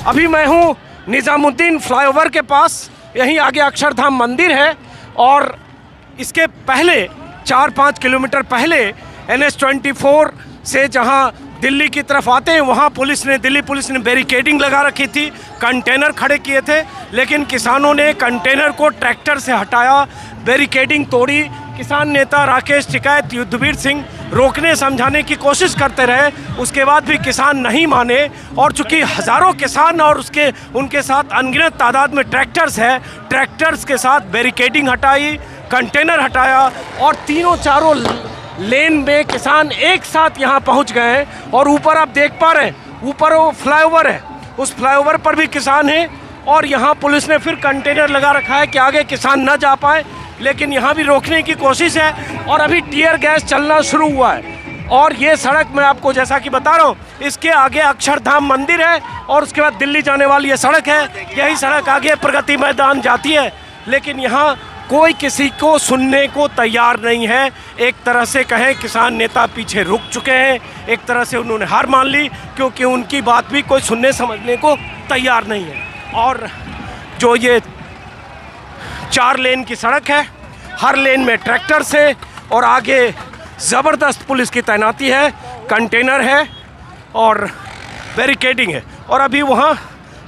अभी मैं हूँ निज़ामुद्दीन फ्लाईओवर के पास। यहीं आगे अक्षरधाम मंदिर है और इसके पहले 4-5 किलोमीटर पहले NH-24 से जहाँ दिल्ली की तरफ आते हैं वहाँ दिल्ली पुलिस ने बैरिकेडिंग लगा रखी थी, कंटेनर खड़े किए थे, लेकिन किसानों ने कंटेनर को ट्रैक्टर से हटाया, बैरिकेडिंग तोड़ी। किसान नेता राकेश टिकैत, युद्धवीर सिंह रोकने समझाने की कोशिश करते रहे, उसके बाद भी किसान नहीं माने और चूंकि हज़ारों किसान और उनके साथ अनगिनत तादाद में ट्रैक्टर्स है, ट्रैक्टर्स के साथ बैरिकेडिंग हटाई, कंटेनर हटाया और तीनों चारों लेन में किसान एक साथ यहाँ पहुँच गए हैं। और ऊपर आप देख पा रहे हैं, ऊपर वो फ्लाईओवर है, उस फ्लाईओवर पर भी किसान हैं और यहाँ पुलिस ने फिर कंटेनर लगा रखा है कि आगे किसान न जा पाए, लेकिन यहाँ भी रोकने की कोशिश है और अभी टीयर गैस चलना शुरू हुआ है। और ये सड़क मैं आपको जैसा कि बता रहा हूँ, इसके आगे अक्षरधाम मंदिर है और उसके बाद दिल्ली जाने वाली ये सड़क है। यही सड़क आगे प्रगति मैदान जाती है, लेकिन यहाँ कोई किसी को सुनने को तैयार नहीं है। एक तरह से कहें किसान नेता पीछे रुक चुके हैं, एक तरह से उन्होंने हार मान ली, क्योंकि उनकी बात भी कोई सुनने समझने को तैयार नहीं है। और जो ये 4 लेन की सड़क है, हर लेन में ट्रैक्टर से और आगे ज़बरदस्त पुलिस की तैनाती है, कंटेनर है और बैरिकेडिंग है। और अभी वहाँ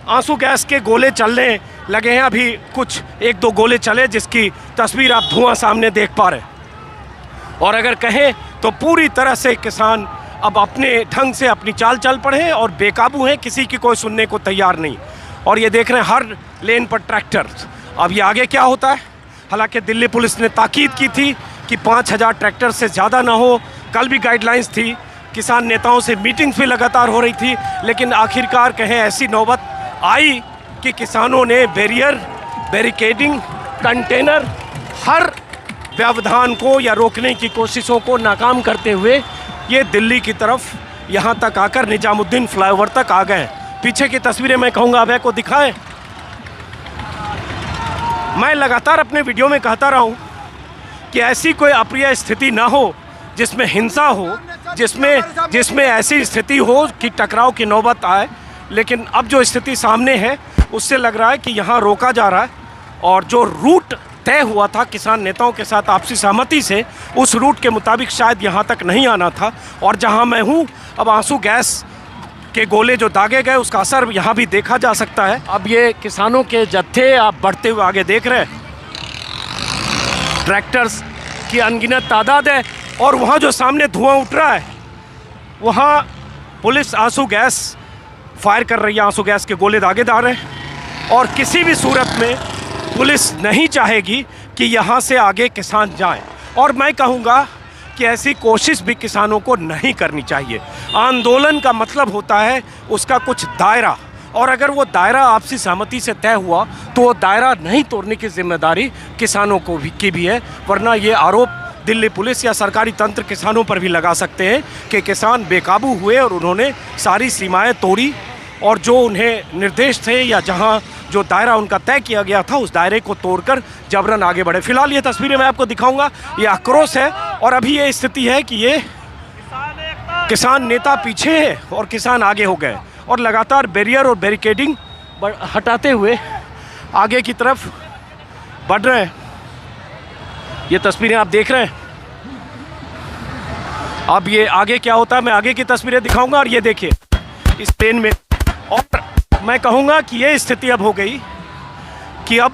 आंसू गैस के गोले चलने लगे हैं, अभी कुछ 1-2 गोले चले जिसकी तस्वीर आप धुआं सामने देख पा रहे हैं। और अगर कहें तो पूरी तरह से किसान अब अपने ढंग से अपनी चाल चल पड़े हैं और बेकाबू हैं, किसी की कोई सुनने को तैयार नहीं। और ये देख रहे हैं हर लेन पर ट्रैक्टर। अब ये आगे क्या होता है, हालांकि दिल्ली पुलिस ने ताकीद की थी कि 5000 ट्रैक्टर से ज़्यादा ना हो, कल भी गाइडलाइंस थी, किसान नेताओं से मीटिंग्स भी लगातार हो रही थी, लेकिन आखिरकार कहें ऐसी नौबत आई कि किसानों ने बैरिकेडिंग, कंटेनर, हर व्यवधान को या रोकने की कोशिशों को नाकाम करते हुए ये दिल्ली की तरफ यहाँ तक आकर निजामुद्दीन फ्लाईओवर तक आ गए। पीछे की तस्वीरें मैं कहूँगा अभय को दिखाएं। मैं लगातार अपने वीडियो में कहता रहा हूँ कि ऐसी कोई अप्रिय स्थिति ना हो जिसमें हिंसा हो, जिसमें ऐसी स्थिति हो कि टकराव की नौबत आए, लेकिन अब जो स्थिति सामने है उससे लग रहा है कि यहाँ रोका जा रहा है। और जो रूट तय हुआ था किसान नेताओं के साथ आपसी सहमति से, उस रूट के मुताबिक शायद यहाँ तक नहीं आना था। और जहाँ मैं हूँ अब आंसू गैस के गोले जो दागे गए उसका असर यहाँ भी देखा जा सकता है। अब ये किसानों के जत्थे आप बढ़ते हुए आगे देख रहे हैं, ट्रैक्टर्स की अनगिनत तादाद है और वहाँ जो सामने धुआं उठ रहा है वहाँ पुलिस आंसू गैस फायर कर रही है, आंसू गैस के गोले दागे डाल रहे हैं। और किसी भी सूरत में पुलिस नहीं चाहेगी कि यहाँ से आगे किसान जाएं। और मैं कहूँगा कि ऐसी कोशिश भी किसानों को नहीं करनी चाहिए। आंदोलन का मतलब होता है उसका कुछ दायरा, और अगर वो दायरा आपसी सहमति से तय हुआ तो वो दायरा नहीं तोड़ने की जिम्मेदारी किसानों की भी है। वरना ये आरोप दिल्ली पुलिस या सरकारी तंत्र किसानों पर भी लगा सकते हैं कि किसान बेकाबू हुए और उन्होंने सारी सीमाएं तोड़ी और जो उन्हें निर्देश थे या जहां जो दायरा उनका तय किया गया था उस दायरे को तोड़कर जबरन आगे बढ़े। फिलहाल ये तस्वीरें मैं आपको दिखाऊंगा, ये आक्रोश है और अभी ये स्थिति है कि ये किसान नेता पीछे है और किसान आगे हो गए और लगातार बैरियर और बैरिकेडिंग हटाते हुए आगे की तरफ बढ़ रहे हैं। ये तस्वीरें आप देख रहे हैं। अब ये आगे क्या होता है मैं आगे की तस्वीरें दिखाऊंगा। और ये देखिए इस ट्रेन में, और मैं कहूँगा कि ये स्थिति अब हो गई कि अब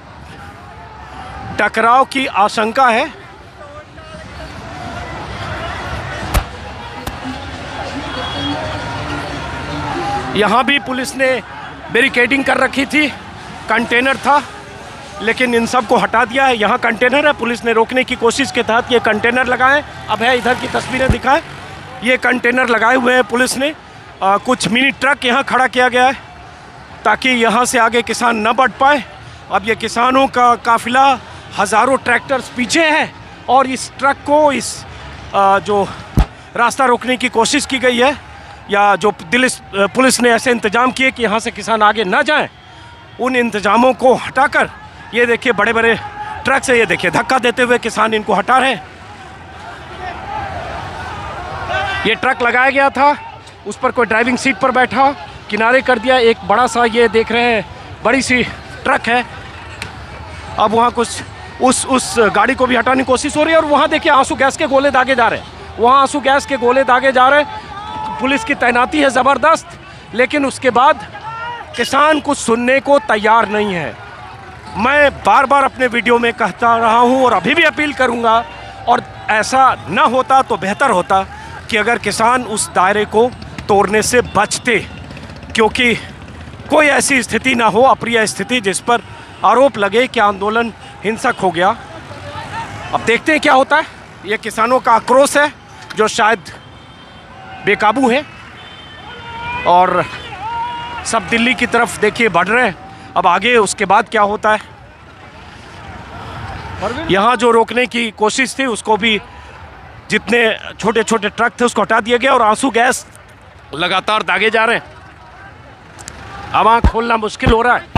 टकराव की आशंका है। यहाँ भी पुलिस ने बैरिकेडिंग कर रखी थी, कंटेनर था, लेकिन इन सब को हटा दिया है। यहाँ कंटेनर है, पुलिस ने रोकने की कोशिश के तहत ये कंटेनर लगाए। अब है इधर की तस्वीरें दिखाएं, ये कंटेनर लगाए हुए हैं पुलिस ने। कुछ मिनी ट्रक यहाँ खड़ा किया गया है ताकि यहाँ से आगे किसान न बढ़ पाए। अब ये किसानों का काफिला हज़ारों ट्रैक्टर्स पीछे है और इस ट्रक को जो रास्ता रोकने की कोशिश की गई है या जो दिल्ली पुलिस ने ऐसे इंतज़ाम किए कि यहाँ से किसान आगे ना जाएं, उन इंतज़ामों को हटाकर ये देखिए बड़े बड़े ट्रक से ये देखिए धक्का देते हुए किसान इनको हटा रहे हैं। ये ट्रक लगाया गया था, उस पर कोई ड्राइविंग सीट पर बैठा किनारे कर दिया। एक बड़ा सा ये देख रहे हैं बड़ी सी ट्रक है, अब वहाँ कुछ उस गाड़ी को भी हटाने की कोशिश हो रही है। और वहाँ देखिए आंसू गैस के गोले दागे जा रहे हैं, वहाँ आंसू गैस के गोले दागे जा रहे हैं। पुलिस की तैनाती है ज़बरदस्त, लेकिन उसके बाद किसान कुछ सुनने को तैयार नहीं है। मैं बार बार अपने वीडियो में कहता रहा हूँ और अभी भी अपील करूँगा, और ऐसा न होता तो बेहतर होता कि अगर किसान उस दायरे को तोड़ने से बचते, क्योंकि कोई ऐसी स्थिति ना हो, अप्रिय स्थिति, जिस पर आरोप लगे कि आंदोलन हिंसक हो गया। अब देखते हैं क्या होता है। ये किसानों का आक्रोश है जो शायद बेकाबू है, और सब दिल्ली की तरफ देखिए बढ़ रहे हैं। अब आगे उसके बाद क्या होता है। यहाँ जो रोकने की कोशिश थी उसको भी, जितने छोटे छोटे ट्रक थे उसको हटा दिया गया, और आंसू गैस लगातार दागे जा रहे हैं। अब आँख खोलना मुश्किल हो रहा है।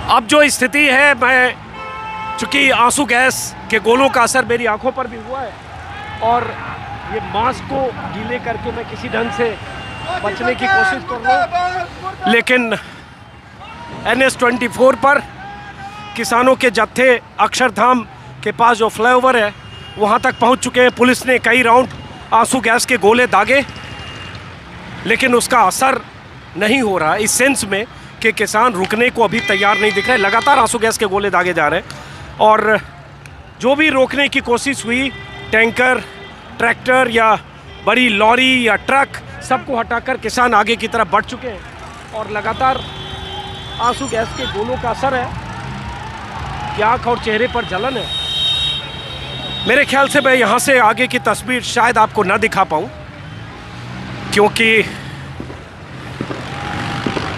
अब जो स्थिति है, मैं चूँकि आंसू गैस के गोलों का असर मेरी आंखों पर भी हुआ है, और ये मास्क को गीले करके मैं किसी ढंग से बचने की कोशिश कर रहा हूँ, लेकिन NH-24 पर किसानों के जत्थे अक्षरधाम के पास जो फ्लाईओवर है वहाँ तक पहुँच चुके हैं। पुलिस ने कई राउंड आंसू गैस के गोले दागे, लेकिन उसका असर नहीं हो रहा, इस सेंस में कि किसान रुकने को अभी तैयार नहीं दिख रहे। लगातार आंसू गैस के गोले दागे जा रहे हैं, और जो भी रोकने की कोशिश हुई, टैंकर, ट्रैक्टर या बड़ी लॉरी या ट्रक, सबको हटाकर किसान आगे की तरफ बढ़ चुके हैं, और लगातार आंसू गैस के गोलों का असर है कि आँख और चेहरे पर जलन है। मेरे ख्याल से मैं यहाँ से आगे की तस्वीर शायद आपको ना दिखा पाऊँ, क्योंकि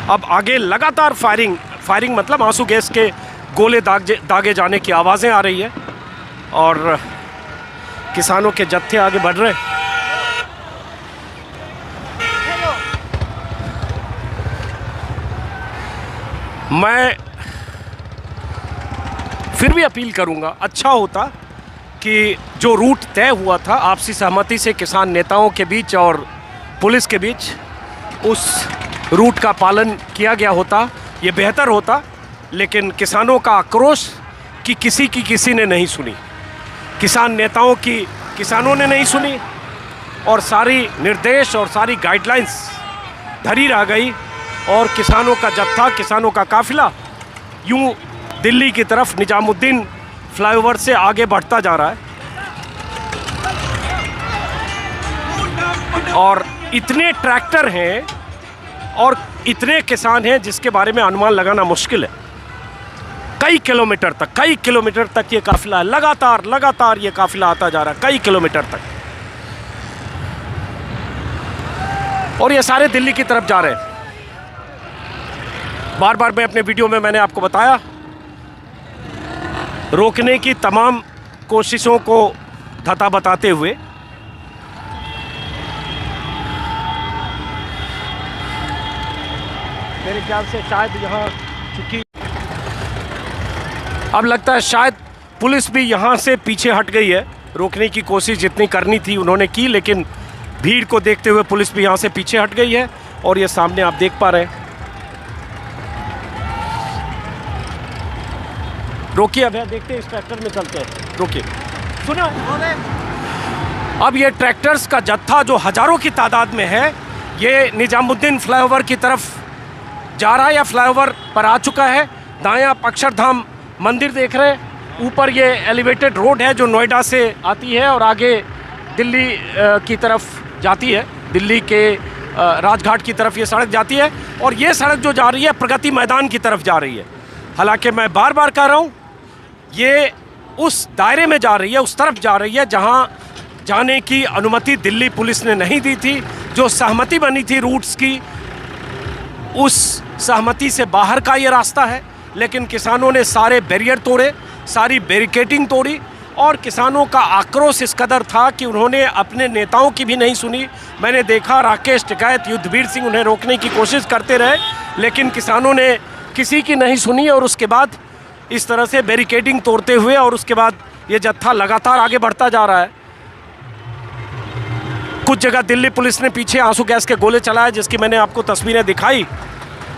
अब आगे लगातार फायरिंग मतलब आंसू गैस के गोले दागे जाने की आवाज़ें आ रही है, और किसानों के जत्थे आगे बढ़ रहे हैं। मैं फिर भी अपील करूंगा, अच्छा होता कि जो रूट तय हुआ था आपसी सहमति से किसान नेताओं के बीच और पुलिस के बीच, उस रूट का पालन किया गया होता, ये बेहतर होता। लेकिन किसानों का आक्रोश कि किसी ने नहीं सुनी, किसान नेताओं की किसानों ने नहीं सुनी, और सारी निर्देश और सारी गाइडलाइंस धरी रह गई, और किसानों का जत्था, किसानों का काफिला यूं दिल्ली की तरफ निजामुद्दीन फ्लाईओवर से आगे बढ़ता जा रहा है। और इतने ट्रैक्टर हैं और इतने किसान हैं जिसके बारे में अनुमान लगाना मुश्किल है। कई किलोमीटर तक ये काफिला है, लगातार ये काफिला आता जा रहा है, कई किलोमीटर तक, और ये सारे दिल्ली की तरफ जा रहे हैं। बार बार मैं अपने वीडियो में मैंने आपको बताया, रोकने की तमाम कोशिशों को धता बताते हुए मेरे ख्याल से शायद यहाँ, चूँकि अब लगता है शायद पुलिस भी यहाँ से पीछे हट गई है। रोकने की कोशिश जितनी करनी थी उन्होंने की, लेकिन भीड़ को देखते हुए पुलिस भी यहाँ से पीछे हट गई है। और ये सामने आप देख पा रहे हैं। रोकिए, अब देखते हैं, इस ट्रैक्टर में चलते हैं, रोकिए, सुनो। अब ये ट्रैक्टर्स का जत्था जो हजारों की तादाद में है, ये निजामुद्दीन फ्लाईओवर की तरफ जा रहा है या फ्लाईओवर पर आ चुका है। दाएं आप अक्षरधाम मंदिर देख रहे हैं, ऊपर ये एलिवेटेड रोड है जो नोएडा से आती है और आगे दिल्ली की तरफ जाती है, दिल्ली के राजघाट की तरफ ये सड़क जाती है। और ये सड़क जो जा रही है प्रगति मैदान की तरफ जा रही है। हालांकि मैं बार बार कह रहा हूँ, ये उस दायरे में जा रही है, उस तरफ जा रही है जहाँ जाने की अनुमति दिल्ली पुलिस ने नहीं दी थी। जो सहमति बनी थी रूट्स की, उस सहमति से बाहर का ये रास्ता है। लेकिन किसानों ने सारे बैरियर तोड़े, सारी बैरिकेडिंग तोड़ी, और किसानों का आक्रोश इस कदर था कि उन्होंने अपने नेताओं की भी नहीं सुनी। मैंने देखा राकेश टिकैत, युद्धवीर सिंह उन्हें रोकने की कोशिश करते रहे, लेकिन किसानों ने किसी की नहीं सुनी और उसके बाद इस तरह से बैरिकेडिंग तोड़ते हुए और उसके बाद ये जत्था लगातार आगे बढ़ता जा रहा है। कुछ जगह दिल्ली पुलिस ने पीछे आंसू गैस के गोले चलाए, जिसकी मैंने आपको तस्वीरें दिखाई।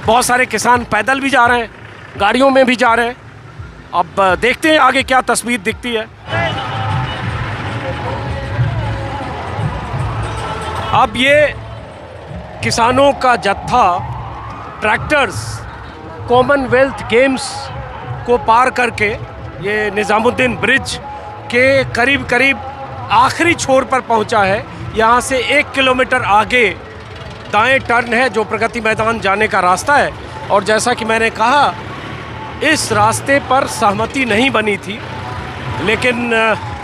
बहुत सारे किसान पैदल भी जा रहे हैं, गाड़ियों में भी जा रहे हैं। अब देखते हैं आगे क्या तस्वीर दिखती है। अब ये किसानों का जत्था ट्रैक्टर्स कॉमनवेल्थ गेम्स को पार करके ये निज़ामुद्दीन ब्रिज के करीब करीब आखिरी छोर पर पहुंचा है। यहाँ से 1 किलोमीटर आगे दाएं टर्न है जो प्रगति मैदान जाने का रास्ता है। और जैसा कि मैंने कहा, इस रास्ते पर सहमति नहीं बनी थी, लेकिन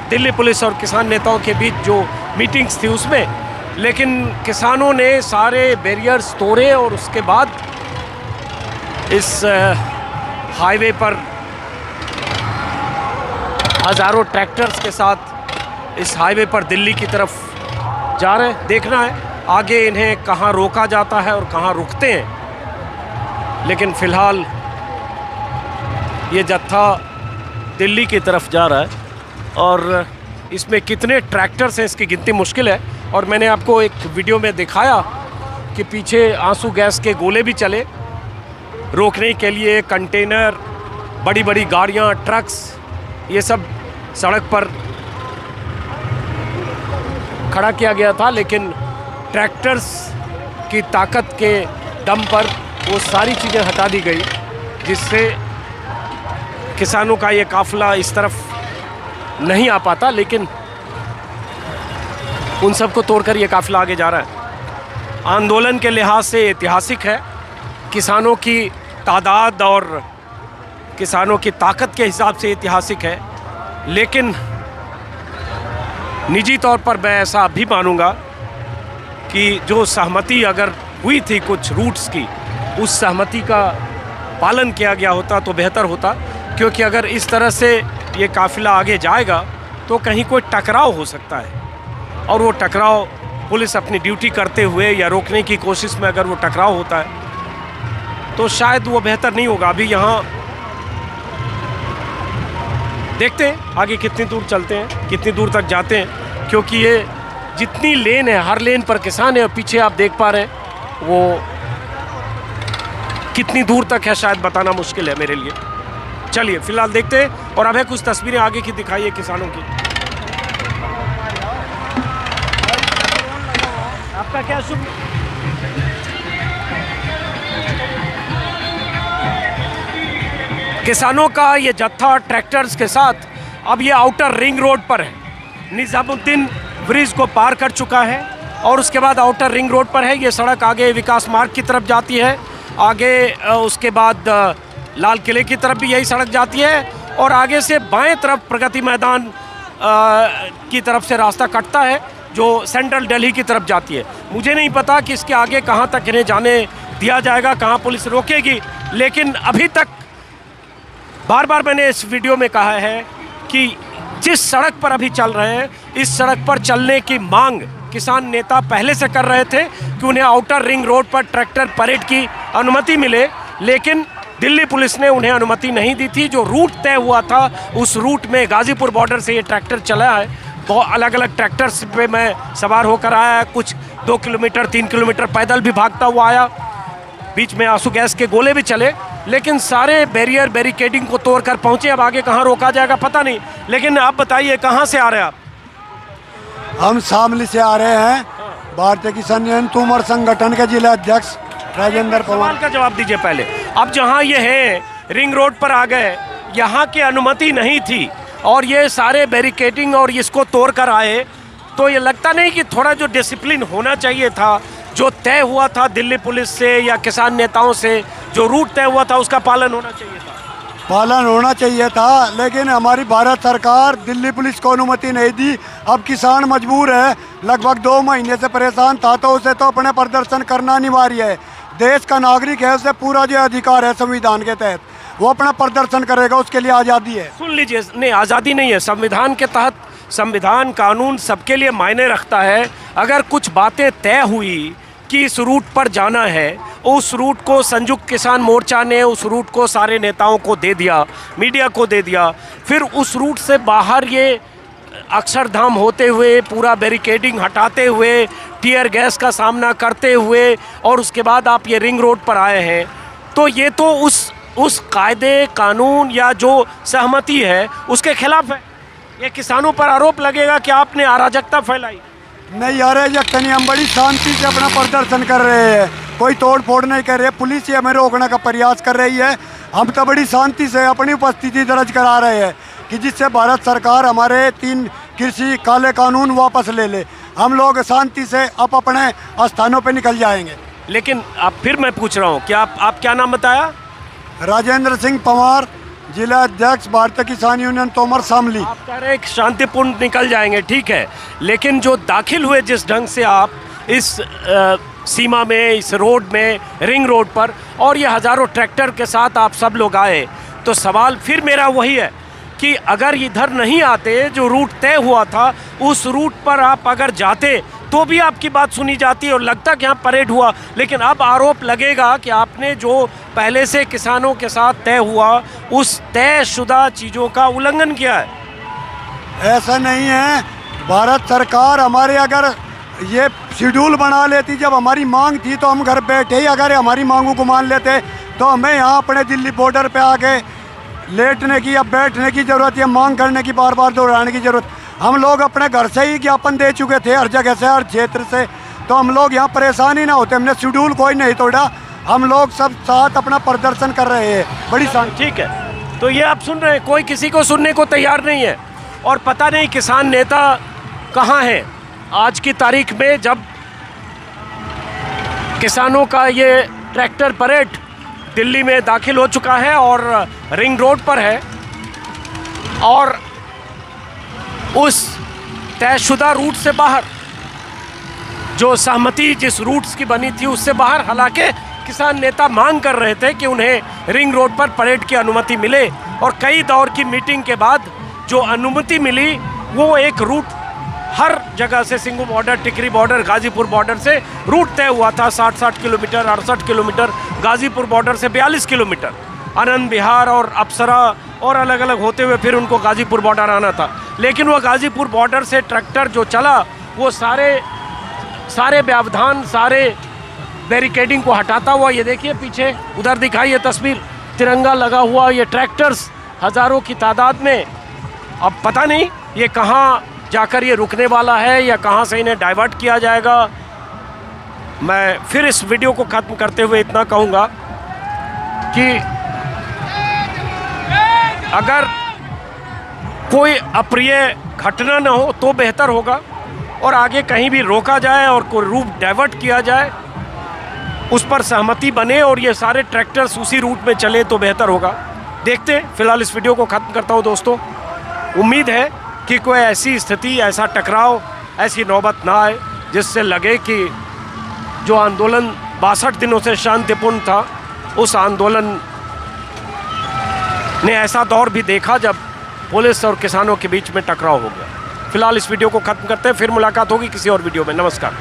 दिल्ली पुलिस और किसान नेताओं के बीच जो मीटिंग्स थी उसमें, लेकिन किसानों ने सारे बैरियर्स तोड़े और उसके बाद इस हाईवे पर हज़ारों ट्रैक्टर्स के साथ इस हाईवे पर दिल्ली की तरफ जा रहे हैं। देखना है आगे इन्हें कहाँ रोका जाता है और कहाँ रुकते हैं, लेकिन फ़िलहाल ये जत्था दिल्ली की तरफ जा रहा है। और इसमें कितने ट्रैक्टर्स हैं इसकी गिनती मुश्किल है। और मैंने आपको एक वीडियो में दिखाया कि पीछे आंसू गैस के गोले भी चले रोकने के लिए। कंटेनर, बड़ी बड़ी गाड़ियाँ, ट्रक्स, ये सब सड़क पर खड़ा किया गया था, लेकिन ट्रैक्टर्स की ताकत के दम पर वो सारी चीज़ें हटा दी गई, जिससे किसानों का ये काफ़िला इस तरफ नहीं आ पाता। लेकिन उन सब को तोड़कर ये काफ़िला आगे जा रहा है। आंदोलन के लिहाज से ऐतिहासिक है। किसानों की तादाद और किसानों की ताकत के हिसाब से ऐतिहासिक है, लेकिन निजी तौर पर मैं ऐसा भी मानूंगा कि जो सहमति अगर हुई थी कुछ रूट्स की, उस सहमति का पालन किया गया होता तो बेहतर होता। क्योंकि अगर इस तरह से ये काफ़िला आगे जाएगा तो कहीं कोई टकराव हो सकता है, और वो टकराव पुलिस अपनी ड्यूटी करते हुए या रोकने की कोशिश में अगर वो टकराव होता है तो शायद वो बेहतर नहीं होगा। अभी यहाँ देखते हैं आगे कितनी दूर चलते हैं, कितनी दूर तक जाते हैं, क्योंकि ये जितनी लेन है हर लेन पर किसान है और पीछे आप देख पा रहे हैं वो कितनी दूर तक है शायद बताना मुश्किल है मेरे लिए। चलिए फिलहाल देखते हैं और अब है कुछ तस्वीरें आगे की दिखाइए किसानों की। आपका क्या शुभ? किसानों का ये जत्था ट्रैक्टर्स के साथ अब ये आउटर रिंग रोड पर है। निज़ामुद्दीन ब्रिज को पार कर चुका है और उसके बाद आउटर रिंग रोड पर है। ये सड़क आगे विकास मार्ग की तरफ जाती है, आगे उसके बाद लाल किले की तरफ भी यही सड़क जाती है और आगे से बाएं तरफ प्रगति मैदान की तरफ से रास्ता कटता है जो सेंट्रल दिल्ली की तरफ जाती है। मुझे नहीं पता कि इसके आगे कहाँ तक इन्हें जाने दिया जाएगा, कहाँ पुलिस रोकेगी, लेकिन अभी तक बार बार मैंने इस वीडियो में कहा है कि जिस सड़क पर अभी चल रहे हैं, इस सड़क पर चलने की मांग किसान नेता पहले से कर रहे थे कि उन्हें आउटर रिंग रोड पर ट्रैक्टर परेड की अनुमति मिले, लेकिन दिल्ली पुलिस ने उन्हें अनुमति नहीं दी थी। जो रूट तय हुआ था उस रूट में गाजीपुर बॉर्डर से ये ट्रैक्टर चला है। बहुत अलग अलग ट्रैक्टर्स पे मैं सवार होकर आया, कुछ 2 किलोमीटर 3 किलोमीटर पैदल भी भागता हुआ आया, बीच में आंसू गैस के गोले भी चले, लेकिन सारे बैरिकेडिंग को तोड़कर पहुंचे। अब आगे कहाँ रोका जाएगा पता नहीं, लेकिन आप बताइए कहाँ से आ रहे हैं आप? हम शामली से आ रहे हैं। भारतीय किसान यूनियन तोमर संगठन के जिला अध्यक्ष राजेंद्र पवार। सवाल का जवाब दीजिए पहले। अब जहाँ ये है रिंग रोड पर आ गए, यहाँ की अनुमति नहीं थी और ये सारे बैरिकेडिंग और इसको तोड़ कर आए, तो ये लगता नहीं कि थोड़ा जो डिसिप्लिन होना चाहिए था, जो तय हुआ था दिल्ली पुलिस से या किसान नेताओं से, जो रूट तय हुआ था उसका पालन होना चाहिए था? पालन होना चाहिए था, लेकिन हमारी भारत सरकार दिल्ली पुलिस को अनुमति नहीं दी। अब किसान मजबूर है, लगभग 2 महीने से परेशान था, तो उसे तो अपने प्रदर्शन करना अनिवार्य है। देश का नागरिक है, उसे पूरा जो अधिकार है संविधान के तहत। वो अपना प्रदर्शन करेगा, उसके लिए आज़ादी है। सुन लीजिए, नहीं आज़ादी नहीं है, संविधान के तहत संविधान कानून सबके लिए मायने रखता है। अगर कुछ बातें तय हुई कि इस रूट पर जाना है, उस रूट को संयुक्त किसान मोर्चा ने उस रूट को सारे नेताओं को दे दिया, मीडिया को दे दिया, फिर उस रूट से बाहर ये अक्षरधाम होते हुए पूरा बैरिकेडिंग हटाते हुए टीयर गैस का सामना करते हुए और उसके बाद आप ये रिंग रोड पर आए हैं, तो ये तो उस कायदे कानून या जो सहमति है उसके खिलाफ है। ये किसानों पर आरोप लगेगा कि आपने अराजकता फैलाई। नहीं यार, नहीं, हम बड़ी शांति से अपना प्रदर्शन कर रहे हैं, कोई तोड़ फोड़ नहीं कर रहे। पुलिस ही हमें रोकने का प्रयास कर रही है। हम तो बड़ी शांति से अपनी उपस्थिति दर्ज करा रहे हैं कि जिससे भारत सरकार हमारे 3 कृषि काले कानून वापस ले ले। हम लोग शांति से अब अपने स्थानों पे निकल जाएंगे। लेकिन अब फिर मैं पूछ रहा हूँ कि आप क्या नाम बताया? राजेंद्र सिंह पंवार, जिला अध्यक्ष भारतीय किसान यूनियन तोमर शामली। आप कह रहे हैं कि शांतिपूर्ण निकल जाएंगे, ठीक है, लेकिन जो दाखिल हुए जिस ढंग से आप इस सीमा में, इस रोड में, रिंग रोड पर, और ये हज़ारों ट्रैक्टर के साथ आप सब लोग आए, तो सवाल फिर मेरा वही है कि अगर इधर नहीं आते, जो रूट तय हुआ था उस रूट पर आप अगर जाते तो भी आपकी बात सुनी जाती और लगता कि यहाँ परेड हुआ। लेकिन अब आरोप लगेगा कि आपने जो पहले से किसानों के साथ तय हुआ उस तयशुदा चीज़ों का उल्लंघन किया है। ऐसा नहीं है, भारत सरकार हमारे अगर ये शेड्यूल बना लेती, जब हमारी मांग थी तो हम घर बैठे ही अगर हमारी मांगों को मान लेते तो हमें यहाँ अपने दिल्ली बॉर्डर पे आके लेटने की या बैठने की ज़रूरत या मांग करने की बार बार दोहराने की ज़रूरत। हम लोग अपने घर से ही ज्ञापन दे चुके थे, हर जगह से, हर क्षेत्र से, तो हम लोग यहाँ परेशान ही ना होते। हमने शेड्यूल कोई नहीं तोड़ा, हम लोग सब साथ अपना प्रदर्शन कर रहे हैं बड़ी शांति। ठीक है, तो ये आप सुन रहे हैं, कोई किसी को सुनने को तैयार नहीं है और पता नहीं किसान नेता कहाँ हैं। आज की तारीख में जब किसानों का ये ट्रैक्टर परेड दिल्ली में दाखिल हो चुका है और रिंग रोड पर है और उस तयशुदा रूट से बाहर, जो सहमति जिस रूट्स की बनी थी उससे बाहर, हालांकि किसान नेता मांग कर रहे थे कि उन्हें रिंग रोड पर परेड की अनुमति मिले और कई दौर की मीटिंग के बाद जो अनुमति मिली वो एक रूट हर जगह से, सिंघू बॉर्डर, टिकरी बॉर्डर, गाजीपुर बॉर्डर से रूट तय हुआ था। 60-60 किलोमीटर, 68 किलोमीटर, गाजीपुर बॉर्डर से 42 किलोमीटर, आनंद विहार और अप्सरा और अलग अलग होते हुए फिर उनको गाजीपुर बॉर्डर आना था। लेकिन वो गाजीपुर बॉर्डर से ट्रैक्टर जो चला वो सारे व्यवधान, सारे बैरिकेडिंग को हटाता हुआ, ये देखिए पीछे उधर दिखाई ये तस्वीर, तिरंगा लगा हुआ ये ट्रैक्टर्स हज़ारों की तादाद में। अब पता नहीं ये कहाँ जाकर ये रुकने वाला है या कहाँ से इन्हें डाइवर्ट किया जाएगा। मैं फिर इस वीडियो को ख़त्म करते हुए इतना कहूँगा कि अगर कोई अप्रिय घटना न हो तो बेहतर होगा और आगे कहीं भी रोका जाए और कोई रूट डाइवर्ट किया जाए, उस पर सहमति बने और ये सारे ट्रैक्टर्स उसी रूट में चले तो बेहतर होगा। देखते हैं, फिलहाल इस वीडियो को ख़त्म करता हूँ दोस्तों। उम्मीद है कि कोई ऐसी स्थिति, ऐसा टकराव, ऐसी नौबत ना आए जिससे लगे कि जो आंदोलन 62 दिनों से शांतिपूर्ण था, उस आंदोलन ने ऐसा दौर भी देखा जब पुलिस और किसानों के बीच में टकराव हो गया। फिलहाल इस वीडियो को ख़त्म करते हैं, फिर मुलाकात होगी किसी और वीडियो में। नमस्कार।